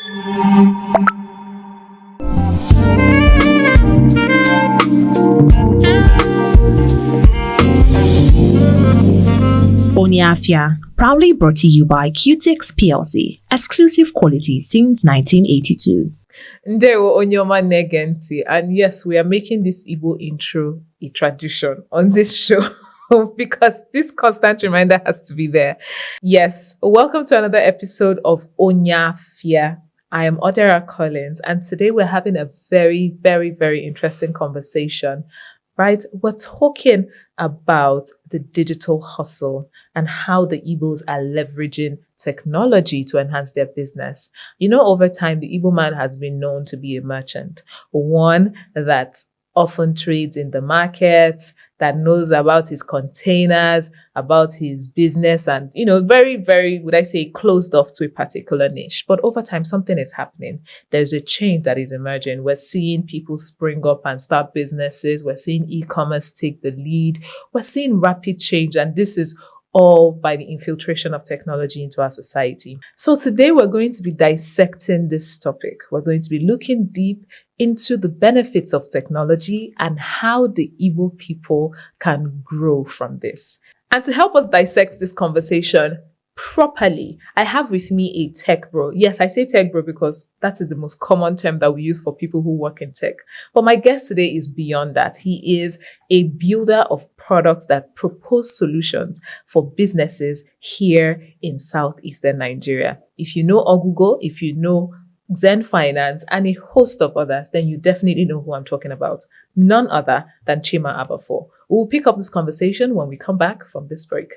Onye Afia, proudly brought to you by Cutix PLC, exclusive quality since 1982. Ndewo Onyoma Negenti, and yes, we are making this Igbo intro a tradition on this show because this constant reminder has to be there. Yes, welcome to another episode of Onye Afia. I am Ariaria Collins, and today we're having a very, very, very interesting conversation. Right? We're talking about the digital hustle and how the Igbos are leveraging technology to enhance their business. You know, over time, the Igbo man has been known to be a merchant, one that often trades in the markets, that knows about his containers, about his business, and, you know, very, very, would I say, closed off to a particular niche. But over time, something is happening. There's a change that is emerging. We're seeing people spring up and start businesses. We're seeing e-commerce take the lead. We're seeing rapid change, and this is all by the infiltration of technology into our society. So today we're going to be dissecting this topic. We're going to be looking deep into the benefits of technology and how the Igbo people can grow from this. And to help us dissect this conversation properly, I have with me a tech bro. Yes, I say tech bro because that is the most common term that we use for people who work in tech. But my guest today is beyond that. He is a builder of products that propose solutions for businesses here in southeastern Nigeria. If you know Ogugo, if you know Zen Finance, and a host of others, then you definitely know who I'm talking about. None other than Chima Abafor. We'll pick up this conversation when we come back from this break.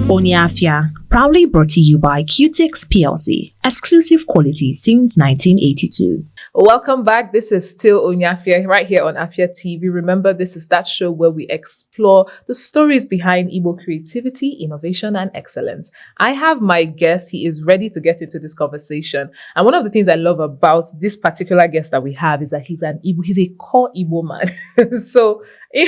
Onye Afia, proudly brought to you by Cutix PLC, exclusive quality since 1982. Welcome back. This is still Onye Afia right here on Afia TV. Remember, this is that show where we explore the stories behind Igbo creativity, innovation, and excellence. I have my guest. He is ready to get into this conversation. And one of the things I love about this particular guest that we have is that he's an Igbo. He's a core Igbo man. So he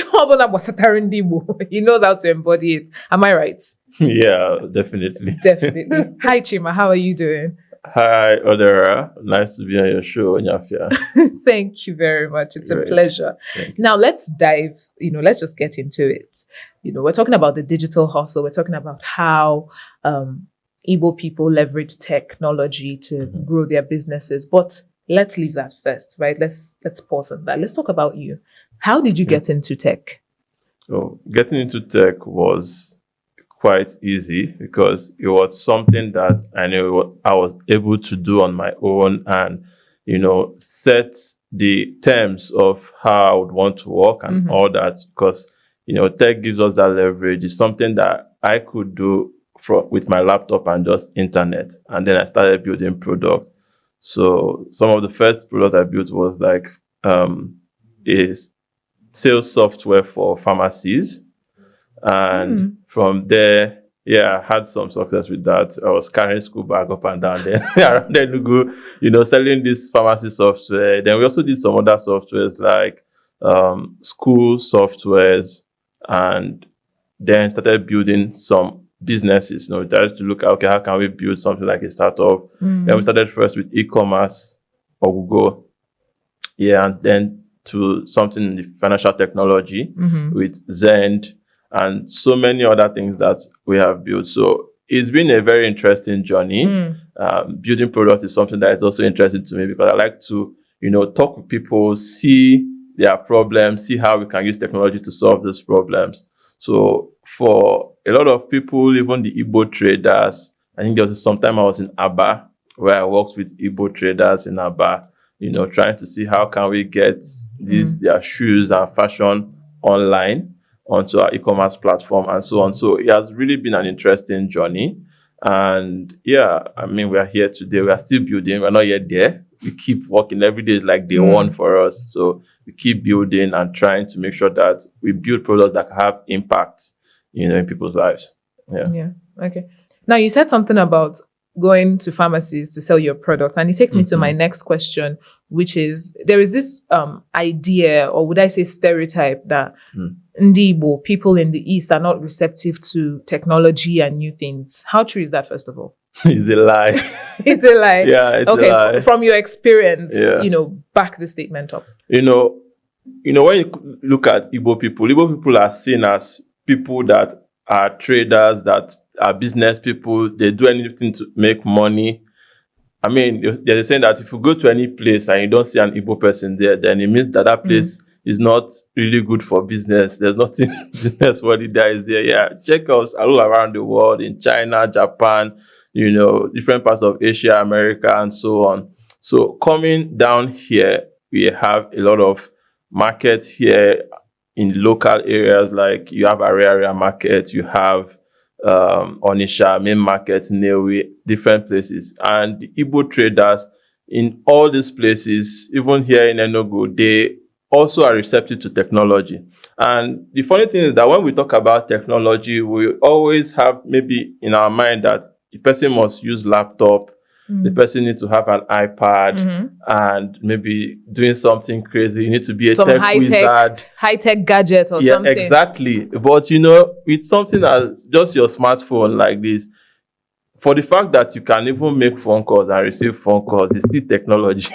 knows how to embody it. Am I right? Yeah, definitely. Definitely. Hi, Chima. How are you doing? Hi, Ariaria. Nice to be on your show, Onye Afia. Thank you very much. It's Great. a pleasure. Now, let's dive, let's just get into it. We're talking about the digital hustle. We're talking about how Igbo people leverage technology to grow their businesses. But let's leave that first, right? Let's pause on that. Let's talk about you. How did you get into tech? So, getting into tech was quite easy because it was something that I knew I was able to do on my own and, set the terms of how I would want to work and all that because, tech gives us that leverage. It's something that I could do with my laptop and just internet. And then I started building products. So some of the first products I built was like a sales software for pharmacies. And from there, I had some success with that. I was carrying school bag up and down there around Enugu, selling this pharmacy software. Then we also did some other softwares like school softwares, and then started building some businesses. Tried to look at, okay, how can we build something like a startup? Then we started first with e-commerce or Google, and then to something in the financial technology with Zend. And so many other things that we have built. So it's been a very interesting journey. Building products is something that is also interesting to me because I like to, talk with people, see their problems, see how we can use technology to solve those problems. So for a lot of people, even the Igbo traders, I think there was some time I was in Alaba where I worked with Igbo traders in Alaba, trying to see how can we get their shoes and fashion online onto our e-commerce platform and so on. So it has really been an interesting journey. And we are here today. We are still building. We're not yet there. We keep working. Every day is like day one for us. So we keep building and trying to make sure that we build products that have impact, in people's lives. Yeah. Okay. Now you said something about going to pharmacies to sell your product. And it takes me to my next question, which is, there is this idea, or would I say stereotype, that Igbo, people in the East, are not receptive to technology and new things. How true is that, first of all? It's a lie. It's a lie. Yeah, it's a lie. From your experience, back the statement up. When you look at Igbo people are seen as people that are traders, that are business people. They do anything to make money. I mean, they're saying that if you go to any place and you don't see an Igbo person there, then it means that place is not really good for business. There's nothing business worthy there is there. Yeah, check us all around the world, in China, Japan, different parts of Asia, America, and so on. So coming down here, we have a lot of markets here in local areas, like you have Ariaria market, you have Onitsha, main market, Newe, different places. And the Igbo traders in all these places, even here in Enugu, they also are receptive to technology. And the funny thing is that when we talk about technology, we always have maybe in our mind that the person must use laptop, the person needs to have an iPad, and maybe doing something crazy. You need to be a tech wizard. High-tech gadget or something. Yeah, exactly. But, it's something as just your smartphone like this. For the fact that you can even make phone calls and receive phone calls, it's still technology,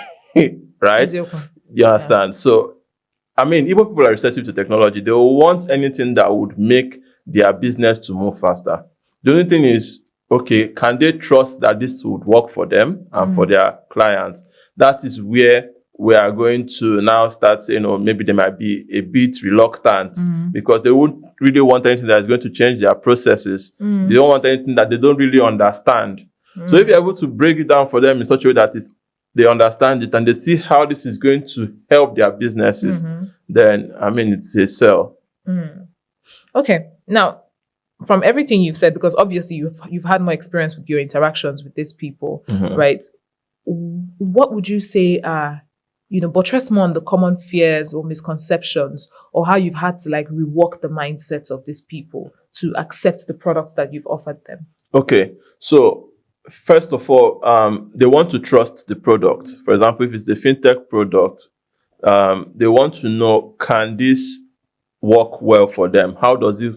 right? You understand? Yeah. So, I mean, Igbo people are receptive to technology. They will want anything that would make their business to move faster. The only thing is, okay, can they trust that this would work for them and for their clients? That is where we are going to now start saying, maybe they might be a bit reluctant because they won't really want anything that is going to change their processes. They don't want anything that they don't really understand. So if you're able to break it down for them in such a way that they understand it and they see how this is going to help their businesses, then, I mean, it's a sell. Okay. Now, from everything you've said, because obviously you've had more experience with your interactions with these people, right? What would you say are, buttress more on the common fears or misconceptions, or how you've had to rework the mindsets of these people to accept the products that you've offered them? Okay, so first of all, they want to trust the product. For example, if it's a fintech product, they want to know, can this work well for them? How does it,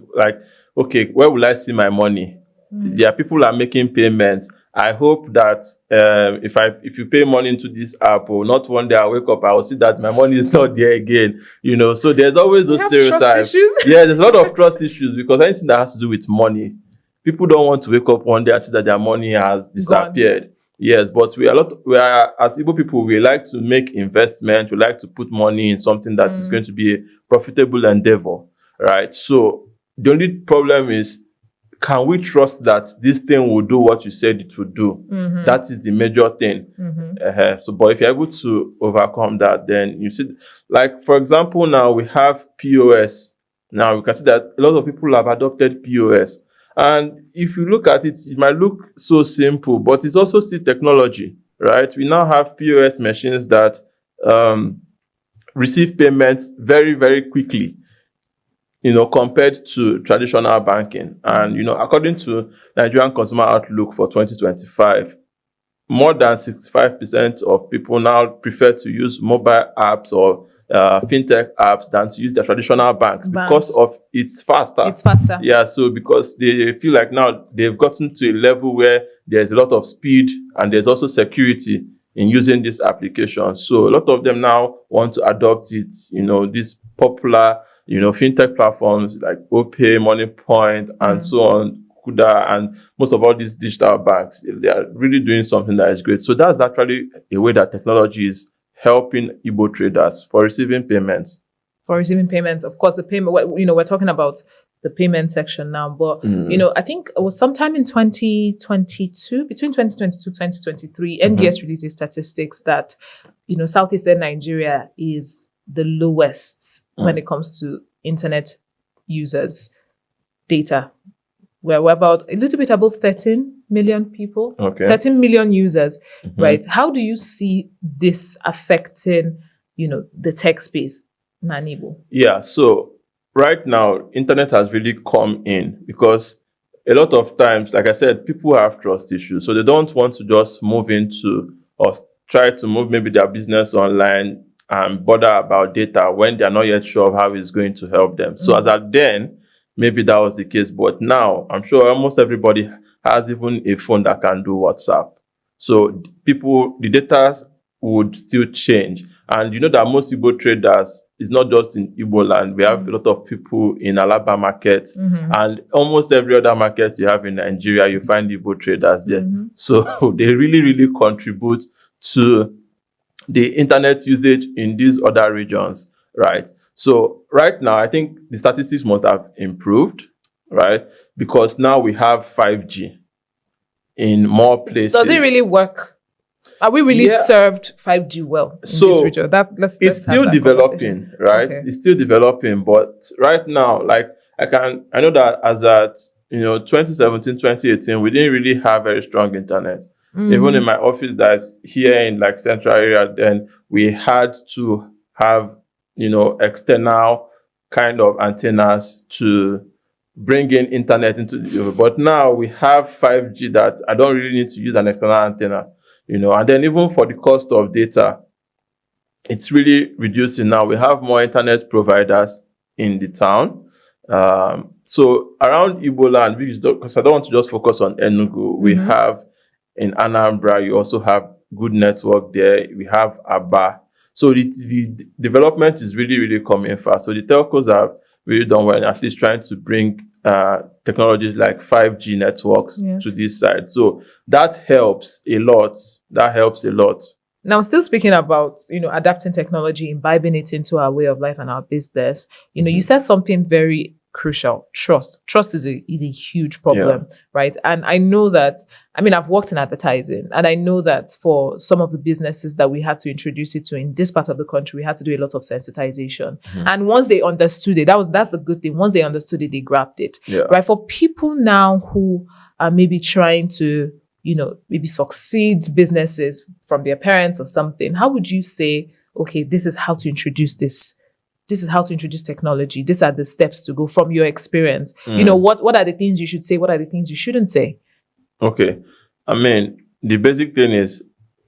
okay, where will I see my money? There are people are making payments. I hope that if you pay money into this app, or not one day I wake up, I will see that my money is not there again. So there's always those stereotypes. Yeah, there's a lot of trust issues because anything that has to do with money, people don't want to wake up one day and see that their money has disappeared. Gone. Yes, but we are as Igbo people, we like to make investment. We like to put money in something that is going to be a profitable endeavor, right? So the only problem is, can we trust that this thing will do what you said it would do? That is the major thing. But if you're able to overcome that, then you see, for example, now we have POS. Now we can see that a lot of people have adopted POS. And if you look at it, it might look so simple, but it's also still technology, right? We now have POS machines that receive payments very, very quickly, compared to traditional banking. And, according to Nigerian Consumer Outlook for 2025, more than 65% of people now prefer to use mobile apps or fintech apps than to use their traditional banks because of it's faster. It's faster. Yeah, so because they feel like now they've gotten to a level where there's a lot of speed and there's also security in using this application. So a lot of them now want to adopt it, these popular, fintech platforms like OPay, MoneyPoint, and so on, Kuda, and most of all these digital banks, they are really doing something that is great. So that's actually a way that technology is helping Igbo traders for receiving payments. For receiving payments, of course, the payment, we're talking about the payment section now, but, I think it was sometime in 2022, between 2022 and 2023, NBS released statistics that, Southeastern Nigeria is the lowest when it comes to internet users data. We're about a little bit above 13 million people, 13 million users, right? How do you see this affecting, the tech space, Manibo? Yeah, so right now, internet has really come in because a lot of times, like I said, people have trust issues. So they don't want to just move into or try to move maybe their business online and bother about data when they're not yet sure of how it's going to help them. So as at then, maybe that was the case. But now, I'm sure almost everybody has even a phone that can do WhatsApp. So the data would still change. And you know that most Igbo traders is not just in Igbo land. We have a lot of people in Alaba market and almost every other market you have in Nigeria, you find Igbo traders there. So they really, really contribute to the internet usage in these other regions, right? So right now, I think the statistics must have improved, right? Because now we have 5G in more places. Does it really work? Are we really served 5G well in this region? Let's still developing, right? Okay. It's still developing, but right now, like I know that as at 2017, 2018, we didn't really have very strong internet. Even in my office that's here in like central area, then we had to have external kind of antennas to bring in internet into the. But now we have 5G that I don't really need to use an external antenna. And then even for the cost of data, it's really reducing now. We have more internet providers in the town. So around Igbo land, because I don't want to just focus on Enugu, we have in Anambra, you also have good network there. We have Aba. So the development is really, really coming fast. So the telcos have really done well in at least trying to bring technologies like 5G networks to this side. So that helps a lot. Now, still speaking about, adapting technology, imbibing it into our way of life and our business, you said something very crucial. Trust is a huge problem, right? And I know that, I've worked in advertising, and I know that for some of the businesses that we had to introduce it to in this part of the country, we had to do a lot of sensitization. And once they understood it, that's the good thing. Once they understood it, they grabbed it, right? For people now who are maybe trying to, maybe succeed businesses from their parents or something, how would you say, okay, this is how to introduce this? This is how to introduce technology. These are the steps to go from your experience. What are the things you should say? What are the things you shouldn't say? Okay. The basic thing is,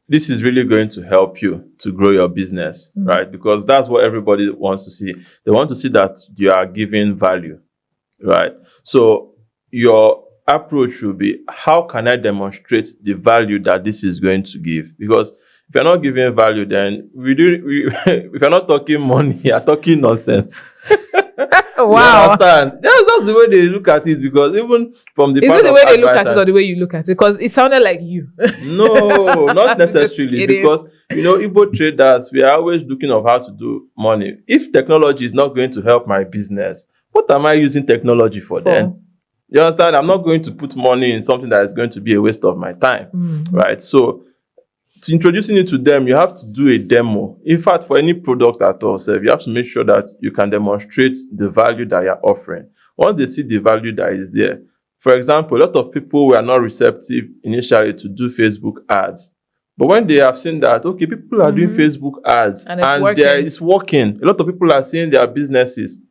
this is really going to help you to grow your business, right? Because that's what everybody wants to see. They want to see that you are giving value, right? So your approach should be, how can I demonstrate the value that this is going to give? Because if you're not giving value, then if you're not talking money, you're talking nonsense. Wow. You understand? That's the way they look at it, because even from the Is it the way they look at it or the way you look at it? Because it sounded like you. No, not necessarily. Because, Igbo traders, we are always looking of how to do money. If technology is not going to help my business, what am I using technology for then? You understand? I'm not going to put money in something that is going to be a waste of my time, right? So, to introducing it to them, you have to do a demo. In fact, for any product at all, you have to make sure that you can demonstrate the value that you're offering. Once they see the value that is there, for example, a lot of people were not receptive initially to do Facebook ads. But when they have seen that, okay, people are doing Facebook ads and it's working. A lot of people are seeing their businesses.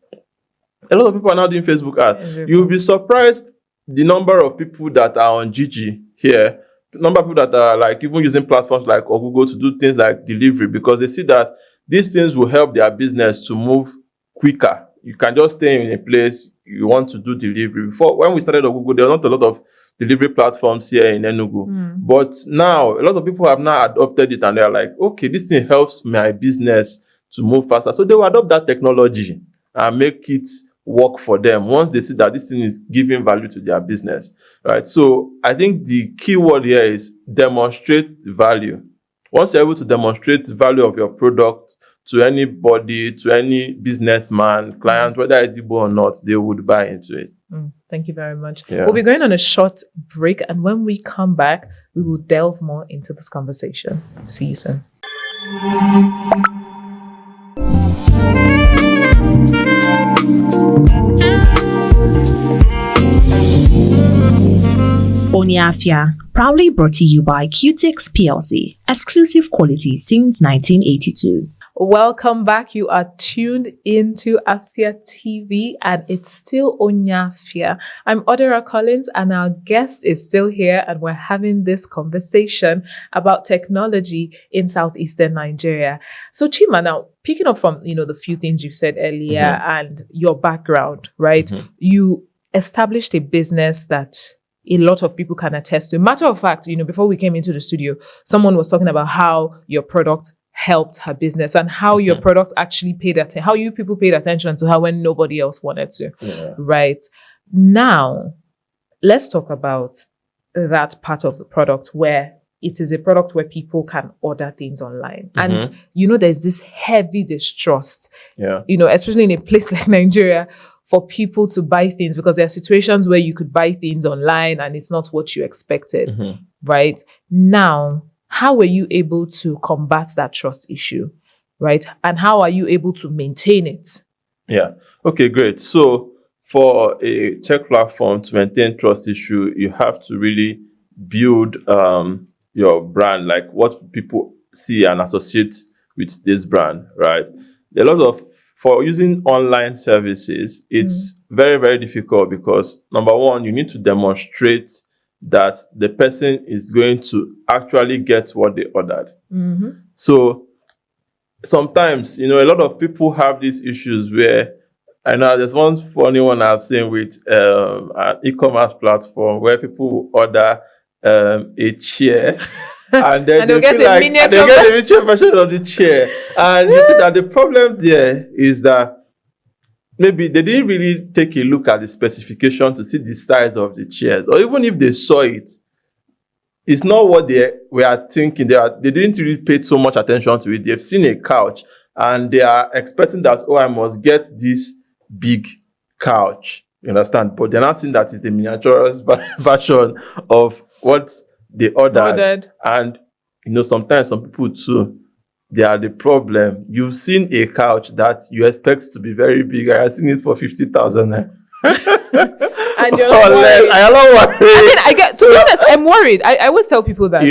A lot of people are now doing Facebook ads. You'll be surprised the number of people that are on Gigi here. The number of people that are like even using platforms like Google to do things like delivery, because they see that these things will help their business to move quicker. You can just stay in a place you want to do delivery. Before, when we started Google, there were not a lot of delivery platforms here in Enugu. But now, a lot of people have now adopted it, and they're like, okay, this thing helps my business to move faster. So they will adopt that technology and make it work for them once they see that this thing is giving value to their business, right? So I think the key word here is demonstrate the value. Once you're able to demonstrate the value of your product to anybody, to any businessman, client, whether it's Igbo or not, they would buy into it. Thank you very much. We'll be going on a short break, and when we come back, we will delve more into this conversation. See you soon. Onye Afia, proudly brought to you by Cutix PLC, exclusive quality since 1982. Welcome back. You are tuned into Afia TV and it's still Onye Afia. I'm Odera Collins and our guest is still here and we're having this conversation about technology in southeastern Nigeria. So Chima, now picking up from, the few things you said earlier and your background, right? You established a business that a lot of people can attest to. Matter of fact, before we came into the studio, someone was talking about how your product helped her business and how your product actually paid attention, how you people paid attention to her when nobody else wanted to. Right. Now, let's talk about that part of the product where it is a product where people can order things online. And, there's this heavy distrust, especially in a place like Nigeria, for people to buy things because there are situations where you could buy things online and it's not what you expected, right? Now, how were you able to combat that trust issue, right? And how are you able to maintain it? Yeah. Okay, great. So for a tech platform to maintain trust issue, you have to really build your brand, like what people see and associate with this brand, right? For using online services, it's very, very difficult because number one, you need to demonstrate that the person is going to actually get what they ordered. So sometimes, a lot of people have these issues where, I know there's one funny one I've seen with an e-commerce platform where people order a chair and then and they'll get a miniature version of the chair. And you see that the problem there is that maybe they didn't really take a look at the specification to see the size of the chairs. Or even if they saw it, it's not what they were thinking. They didn't really pay so much attention to it. They've seen a couch and they are expecting that, I must get this big couch. You understand? But they're not seeing that it's the miniature version of what they ordered. And, sometimes some people too, they are the problem. You've seen a couch that you expect to be very big. I have seen it for 50,000. And you're not worried. I don't worry. To be honest, I'm worried. I always tell people that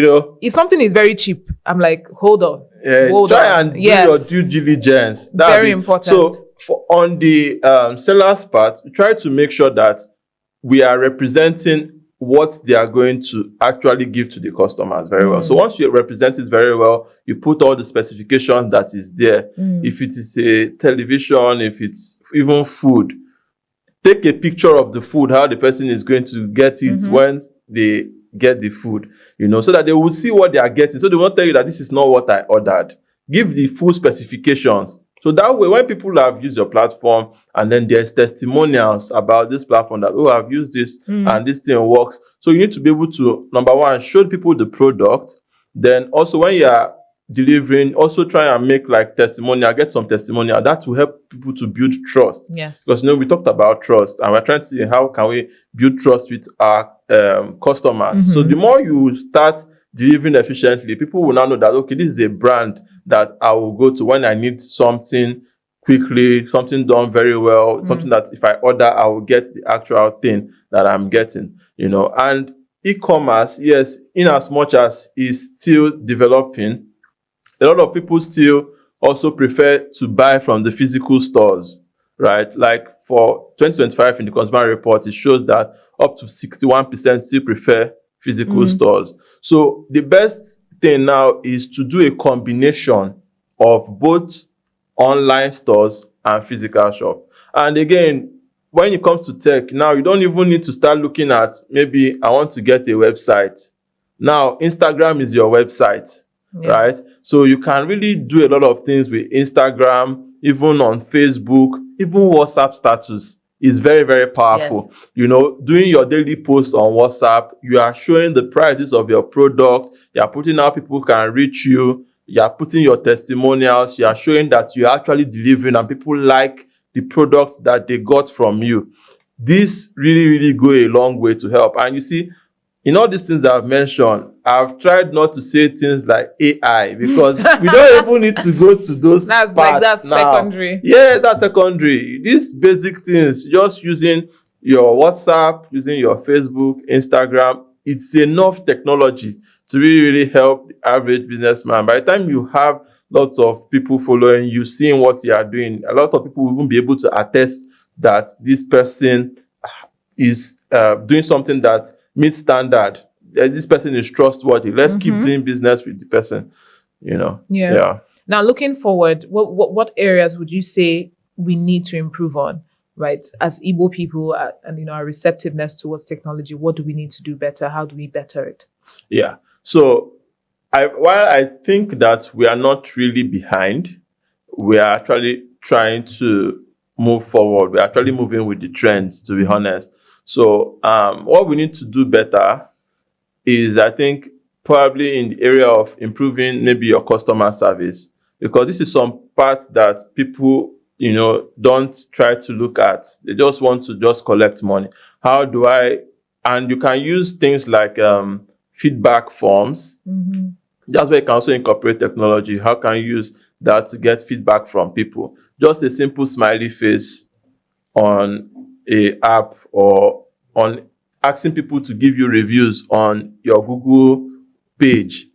if something is very cheap, I'm like, hold on. Try and do your due diligence. That's very important. So on the seller's part, we try to make sure that we are representing what they are going to actually give to the customers very well. So once you represent it very well, you put all the specifications that is there. If it is a television, if it's even food, take a picture of the food, how the person is going to get it when they get the food, so that they will see what they are getting. So they won't tell you that this is not what I ordered. Give the full specifications. So that way, when people have used your platform and then there's testimonials about this platform that, I've used this and this thing works. So you need to be able to, number one, show people the product. Then also when you are delivering, also try and make like testimonial, get some testimonial. That will help people to build trust. Yes. Because, we talked about trust and we're trying to see how can we build trust with our customers. So the more you start delivering efficiently, people will now know that, okay, this is a brand that I will go to when I need something quickly, something done very well, something that if I order, I will get the actual thing that I'm getting, And e-commerce, yes, in as much as is still developing, a lot of people still also prefer to buy from the physical stores, right? Like for 2025 in the consumer report, it shows that up to 61% still prefer physical stores. So the best thing now is to do a combination of both online stores and physical shop. And again, when it comes to tech, now you don't even need to start looking at maybe I want to get a website. Now, Instagram is your website, right? So you can really do a lot of things with Instagram, even on Facebook, even WhatsApp status is very, very powerful. Doing your daily posts on WhatsApp, you are showing the prices of your product, you are putting how people can reach you, you are putting your testimonials, you are showing that you are actually delivering and people like the product that they got from you. This really, really go a long way to help. And you see, in all these things that I've mentioned, I've tried not to say things like AI because we don't even need to go to those that's now. Secondary. Yeah, that's secondary. These basic things, just using your WhatsApp, using your Facebook, Instagram, it's enough technology to really, really help the average businessman. By the time you have lots of people following you, seeing what you are doing. A lot of people will even be able to attest that this person is doing something that meets standard. This person is trustworthy. Let's keep doing business with the person, Yeah. Now, looking forward, what areas would you say we need to improve on, right? As Igbo people, and our receptiveness towards technology, what do we need to do better? How do we better it? Yeah. So, while I think that we are not really behind, we are actually trying to move forward. We're actually moving with the trends, to be honest. So, what we need to do better is, I think, probably in the area of improving maybe your customer service, because this is some part that people, don't try to look at. They just want to just collect money. And you can use things like feedback forms. That's where you can also incorporate technology. How can you use that to get feedback from people? Just a simple smiley face on a app, or on asking people to give you reviews on your Google page.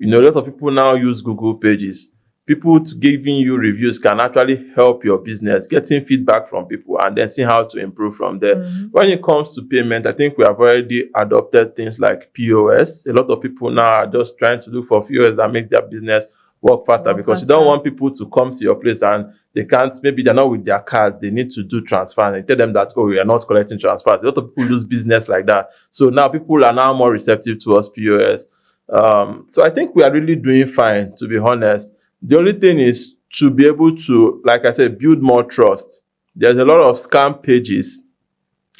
A lot of people now use Google pages. People to giving you reviews can actually help your business, getting feedback from people and then seeing how to improve from there. When it comes to payment, I think we have already adopted things like POS. A lot of people now are just trying to look for POS that makes their business work faster, because you don't want people to come to your place and they can't, maybe they're not with their cards, they need to do transfers, and tell them that, we are not collecting transfers. A lot of people use business like that. So now people are now more receptive towards POS. So I think we are really doing fine, to be honest. The only thing is to be able to, like I said, build more trust. There's a lot of scam pages,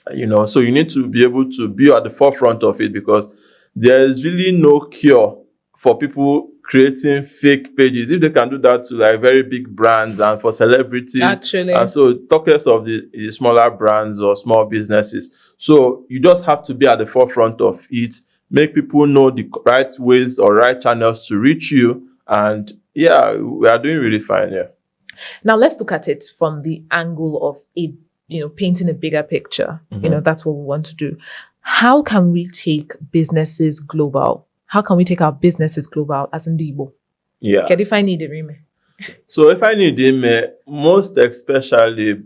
so you need to be able to be at the forefront of it, because there's really no cure for people creating fake pages. If they can do that to like very big brands and for celebrities, actually, and so talk less of the smaller brands or small businesses. So you just have to be at the forefront of it, make people know the right ways or right channels to reach you, and yeah, we are doing really fine. Yeah. Now let's look at it from the angle of painting a bigger picture. That's what we want to do. How can we take businesses global? How can we take our businesses global as in Igbo? Yeah. If I need it, So if I need it, most especially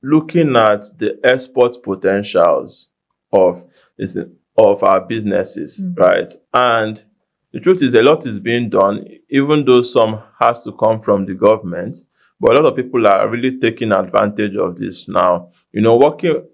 looking at the export potentials of our businesses, right? And the truth is, a lot is being done, even though some has to come from the government. But a lot of people are really taking advantage of this now. Working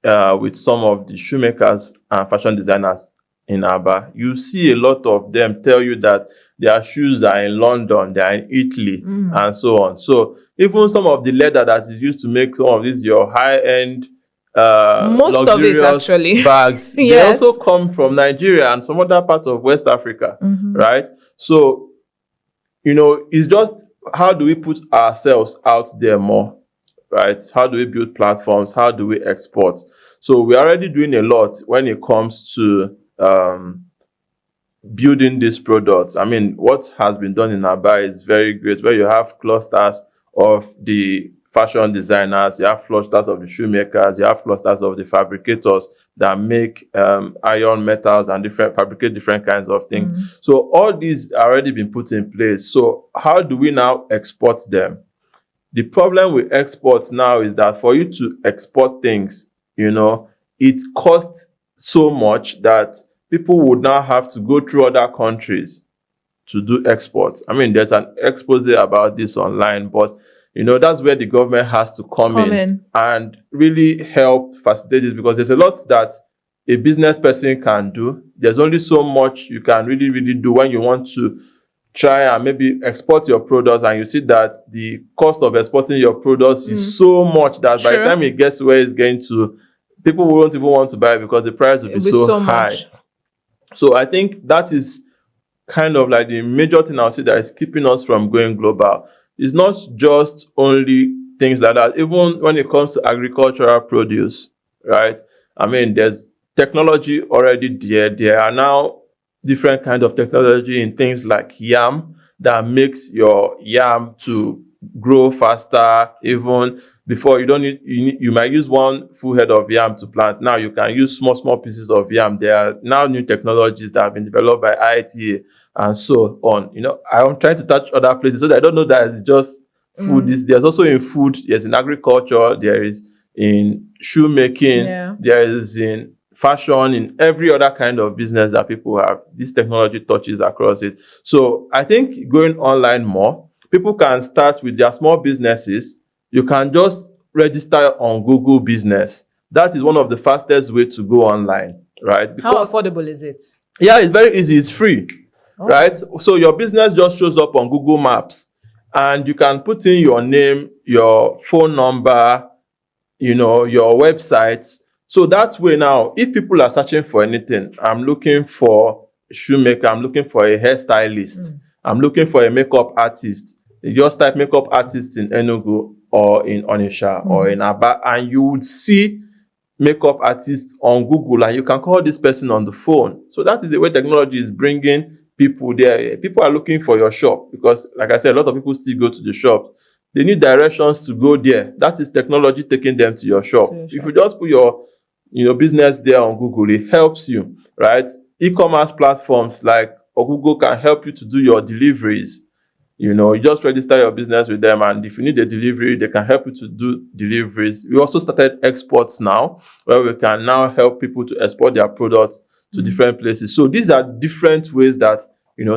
with some of the shoemakers and fashion designers in Alaba, you see a lot of them tell you that their shoes are in London, they are in Italy, and so on. So even some of the leather that is used to make some of these your high-end most luxurious of it actually bags, yes. They also come from Nigeria and some other parts of West Africa, right? So, it's just, how do we put ourselves out there more, right? How do we build platforms? How do we export? So we're already doing a lot when it comes to building these products. I mean, what has been done in Alaba is very great, where you have clusters of the fashion designers, you have clusters of the shoemakers, you have clusters of the fabricators that make iron metals and fabricate different kinds of things. So all these are already been put in place. So how do we now export them? The problem with exports now is that for you to export things, it costs so much that people would now have to go through other countries to do exports. I mean, there's an expose about this online, but that's where the government has to come in and really help facilitate this, because there's a lot that a business person can do. There's only so much you can really, really do when you want to try and maybe export your products, and you see that the cost of exporting your products is so much that by the time it gets where it's going to, people won't even want to buy it because the price will be so high. Much. So I think that is kind of like the major thing I'll say that is keeping us from going global. It's not just only things like that. Even when it comes to agricultural produce, right? I mean, there's technology already there. There are now different kinds of technology in things like yam that makes your yam to grow faster. Even before, you might use one full head of yam to plant. Now you can use small pieces of yam. There are now new technologies that have been developed by IITA and so on. I'm trying to touch other places so that I don't know that it's just food. There's also in food, there's in agriculture, there is in shoemaking, there is in fashion, in every other kind of business that people have. This technology touches across it. So I think going online more, people can start with their small businesses. You can just register on Google Business. That is one of the fastest way to go online, right? How affordable is it? Yeah, it's very easy. It's free, right? So your business just shows up on Google Maps, and you can put in your name, your phone number, your website. So that way now, if people are searching for anything, I'm looking for a shoemaker, I'm looking for a hairstylist, I'm looking for a makeup artist. You just type makeup artist in Enugu or in Onitsha or in Alaba, and you would see makeup artists on Google, and you can call this person on the phone. So that is the way technology is bringing people there. People are looking for your shop because, like I said, a lot of people still go to the shop. They need directions to go there. That is technology taking them to your shop. If you just put your business there on Google, it helps you, right? E-commerce platforms like Google can help you to do your deliveries. You just register your business with them, and if you need a delivery, they can help you to do deliveries. We also started exports now, where we can now help people to export their products to different places. So these are different ways that,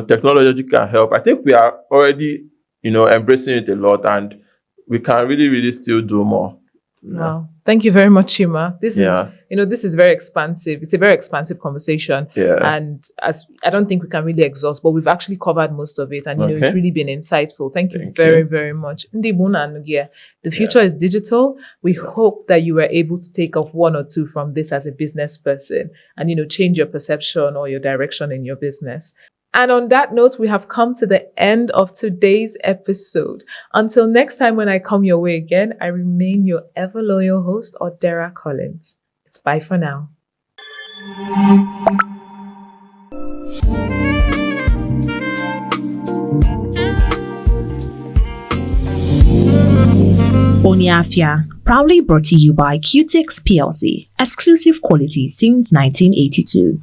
technology can help. I think we are already, embracing it a lot, and we can really, really still do more. Wow. Thank you very much, Chima. This is very expansive. It's a very expansive conversation. Yeah. And as I don't think we can really exhaust, but we've actually covered most of it. And, it's really been insightful. Thank you very, very much. The future is digital. We hope that you were able to take off one or two from this as a business person and, change your perception or your direction in your business. And on that note, we have come to the end of today's episode. Until next time when I come your way again, I remain your ever loyal host, Odera Collins. It's bye for now. Onye Afia, proudly brought to you by Cutix PLC, exclusive quality since 1982.